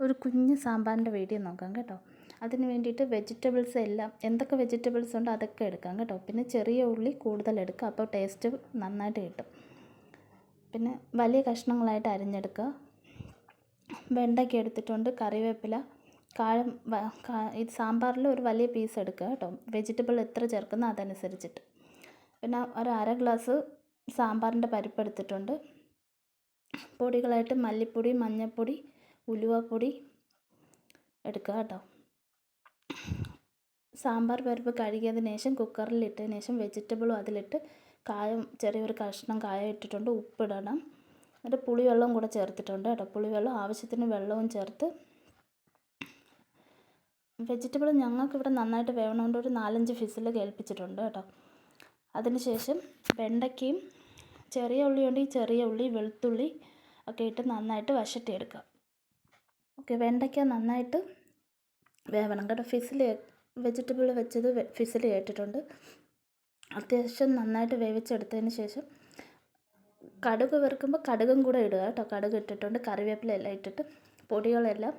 ഒരു കുഞ്ഞ് സാമ്പാറിൻ്റെ വീഡിയോ നോക്കാം കേട്ടോ. അതിന് വേണ്ടിയിട്ട് വെജിറ്റബിൾസ് എല്ലാം എന്തൊക്കെ വെജിറ്റബിൾസ് ഉണ്ടോ അതൊക്കെ എടുക്കാം കേട്ടോ. പിന്നെ ചെറിയ ഉള്ളി കൂടുതൽ എടുക്കുക, അപ്പോൾ ടേസ്റ്റ് നന്നായിട്ട് കിട്ടും. പിന്നെ വലിയ കഷ്ണങ്ങളായിട്ട് അരിഞ്ഞെടുക്കുക. വെണ്ടയ്ക്ക എടുത്തിട്ടുണ്ട്, കറിവേപ്പില, കായം. ഇത് സാമ്പാറിൽ ഒരു വലിയ പീസ് എടുക്കുക കേട്ടോ. വെജിറ്റബിൾ എത്ര ചേർക്കുന്നോ അതനുസരിച്ചിട്ട്. പിന്നെ ഒരു അര ഗ്ലാസ് സാമ്പാറിൻ്റെ പരിപ്പ് എടുത്തിട്ടുണ്ട്. പൊടികളായിട്ട് മല്ലിപ്പൊടി, മഞ്ഞൾപ്പൊടി, ഉലുവപ്പൊടി എടുക്കുക കേട്ടോ. സാമ്പാർ പരിപ്പ് കഴുകിയതിന് ശേഷം കുക്കറിലിട്ടതിന് ശേഷം വെജിറ്റബിളും അതിലിട്ട് കായം, ചെറിയൊരു കഷ്ണം കായം ഇട്ടിട്ടുണ്ട്. ഉപ്പിടണം. എന്നിട്ട് പുളിവെള്ളം കൂടെ ചേർത്തിട്ടുണ്ട് കേട്ടോ. പുളിവെള്ളം ആവശ്യത്തിന് വെള്ളവും ചേർത്ത് വെജിറ്റബിൾ ഞങ്ങൾക്കിവിടെ നന്നായിട്ട് വേവണോണ്ട് ഒരു 4-5 ഫിസിൽ കേൾപ്പിച്ചിട്ടുണ്ട് കേട്ടോ. അതിനുശേഷം വെണ്ടയ്ക്കയും ചെറിയ ഉള്ളി ഉണ്ടെങ്കിൽ ചെറിയ ഉള്ളി, വെളുത്തുള്ളി ഒക്കെ ഇട്ട് നന്നായിട്ട് വഴറ്റിയെടുക്കുക. ഓക്കെ, വെണ്ടയ്ക്ക നന്നായിട്ട് വേവണം കേട്ടോ. വെജിറ്റബിൾ വെച്ചത് ഫിസിൽ കേട്ടിട്ടുണ്ട്. അത്യാവശ്യം നന്നായിട്ട് വേവിച്ചെടുത്തതിന് ശേഷം കടുക് വറുക്കുമ്പോൾ കടുകും കൂടെ ഇടുക കേട്ടോ. കടുക് ഇട്ടിട്ടുണ്ട്, കറിവേപ്പില എല്ലാം ഇട്ടിട്ട് പൊടികളെല്ലാം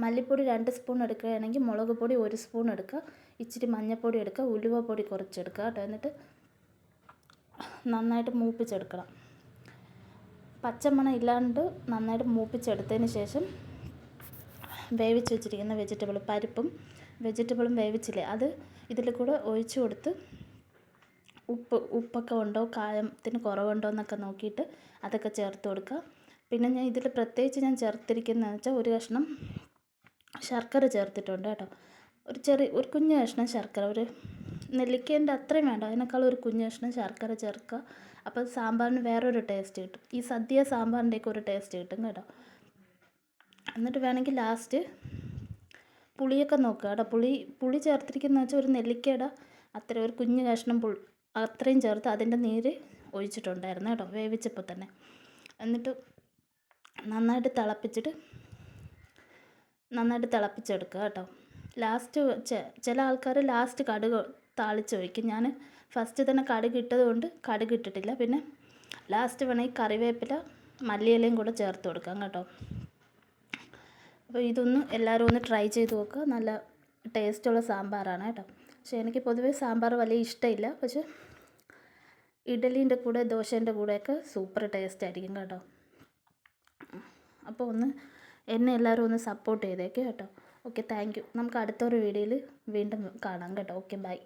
മല്ലിപ്പൊടി 2 സ്പൂൺ എടുക്കുകയാണെങ്കിൽ മുളക് പൊടി 1 സ്പൂൺ എടുക്കുക, ഇച്ചിരി മഞ്ഞൾപ്പൊടി എടുക്കുക, ഉലുവപ്പൊടി കുറച്ചെടുക്കുക കേട്ടോ. എന്നിട്ട് നന്നായിട്ട് മൂപ്പിച്ചെടുക്കണം. പച്ചമണം ഇല്ലാണ്ട് നന്നായിട്ട് മൂപ്പിച്ചെടുത്തതിന് ശേഷം വേവിച്ച് വെച്ചിരിക്കുന്ന വെജിറ്റബിളും വേവിച്ചില്ലേ അത് ഇതിൽ കൂടെ ഒഴിച്ചു കൊടുത്ത് ഉപ്പൊക്കെ ഉണ്ടോ, കായത്തിന് കുറവുണ്ടോ എന്നൊക്കെ നോക്കിയിട്ട് അതൊക്കെ ചേർത്ത് കൊടുക്കുക. പിന്നെ ഞാൻ ഇതിൽ പ്രത്യേകിച്ച് ചേർത്തിരിക്കുന്നതെന്ന് വെച്ചാൽ ഒരു കഷ്ണം ശർക്കര ചേർത്തിട്ടുണ്ട് കേട്ടോ. ഒരു കുഞ്ഞ് കഷ്ണം ശർക്കര, ഒരു നെല്ലിക്കേൻ്റെ അത്രയും വേണ്ട, അതിനേക്കാളും ഒരു കുഞ്ഞ് കഷ്ണം ശർക്കര ചേർക്കുക. അപ്പോൾ സാമ്പാറിന് വേറൊരു ടേസ്റ്റ് കിട്ടും. ഈ സദ്യ സാമ്പാറിൻ്റെയൊക്കെ ഒരു ടേസ്റ്റ് കിട്ടും കേട്ടോ. എന്നിട്ട് വേണമെങ്കിൽ ലാസ്റ്റ് പുളിയൊക്കെ നോക്കുക കേട്ടോ. പുളി ചേർത്തിരിക്കുന്നതെന്ന് വെച്ചാൽ ഒരു നെല്ലിക്കയുടെ അത്ര, ഒരു കുഞ്ഞ് കഷ്ണം അത്രയും ചേർത്ത് അതിൻ്റെ നീര് ഒഴിച്ചിട്ടുണ്ടായിരുന്നു കേട്ടോ വേവിച്ചപ്പോൾ തന്നെ. എന്നിട്ട് നന്നായിട്ട് തിളപ്പിച്ചെടുക്കുക കേട്ടോ. ലാസ്റ്റ് ചില ആൾക്കാർ ലാസ്റ്റ് കടുക് താളിച്ചൊഴിക്കും. ഞാൻ ഫസ്റ്റ് തന്നെ കടുക് ഇട്ടത് കൊണ്ട് കടുക് ഇട്ടിട്ടില്ല. പിന്നെ ലാസ്റ്റ് വേണമെങ്കിൽ കറിവേപ്പില, മല്ലിയിലയും കൂടെ ചേർത്ത് കൊടുക്കാം കേട്ടോ. അപ്പോൾ ഇതൊന്ന് എല്ലാവരും ഒന്ന് ട്രൈ ചെയ്ത് നോക്കുക. നല്ല ടേസ്റ്റുള്ള സാമ്പാറാണ് കേട്ടോ. പക്ഷേ എനിക്ക് പൊതുവേ സാമ്പാർ വലിയ ഇഷ്ടമില്ല. പക്ഷേ ഇഡലീൻ്റെ കൂടെ ദോശേൻ്റെ കൂടെയൊക്കെ സൂപ്പർ ടേസ്റ്റ് ആയിരിക്കും കേട്ടോ. അപ്പോൾ എന്നെ എല്ലാവരും ഒന്ന് സപ്പോർട്ട് ചെയ്തേക്ക് കേട്ടോ. Okay, thank you. നമുക്ക് അടുത്തൊരു വീഡിയോയിൽ വീണ്ടും കാണാം കേട്ടോ. Okay, by.